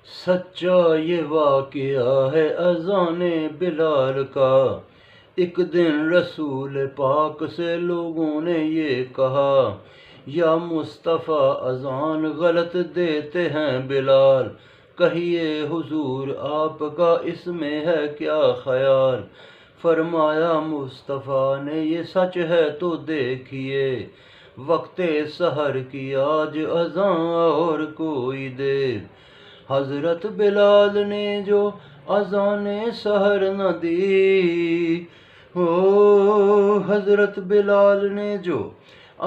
سچا یہ واقعہ ہے اذان بلال کا۔ ایک دن رسول پاک سے لوگوں نے یہ کہا، یا مصطفیٰ اذان غلط دیتے ہیں بلال، کہیے حضور آپ کا اس میں ہے کیا خیال؟ فرمایا مصطفیٰ نے یہ سچ ہے تو دیکھیے، وقت سحر کی آج اذان اور کوئی دے۔ حضرت بلال نے جو اذان سحر نہ دی، حضرت بلال نے جو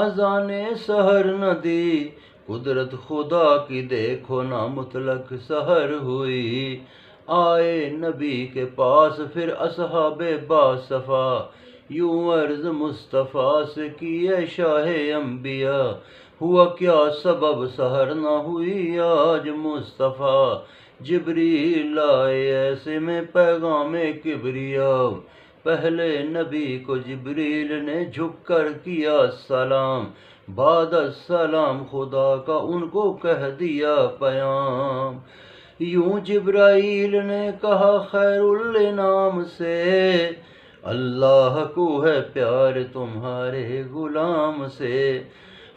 اذان سحر نہ دی، قدرت خدا کی دیکھو نا مطلق سحر ہوئی۔ آئے نبی کے پاس پھر اصحاب باصفا، یوں عرض مصطفیٰ سے کیے شاہ انبیاء، ہوا کیا سبب سحر نہ ہوئی آج مصطفیٰ؟ جبریل آئے ایسے میں پیغام کبریا، پہلے نبی کو جبریل نے جھک کر کیا سلام، بعد السلام خدا کا ان کو کہہ دیا پیام۔ یوں جبرائیل نے کہا خیر الانام سے، اللہ کو ہے پیار تمہارے غلام سے،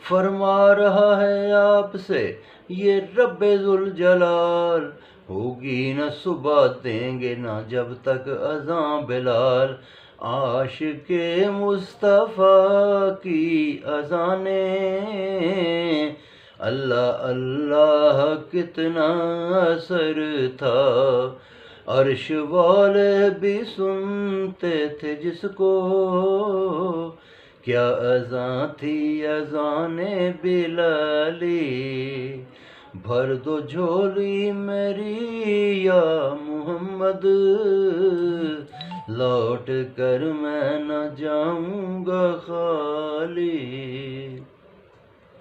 فرما رہا ہے آپ سے یہ رب ذوالجلال، ہوگی نہ صبح دیں گے نہ جب تک اذان بلال۔ عاشق مصطفیٰ کی اذانیں، اللہ اللہ کتنا اثر تھا، عرش والے بھی سنتے تھے جس کو، کیا اذان تھی اذان بلالی، بھر دو جھولی میری یا محمد، لوٹ کر میں نہ جاؤں گا خالی۔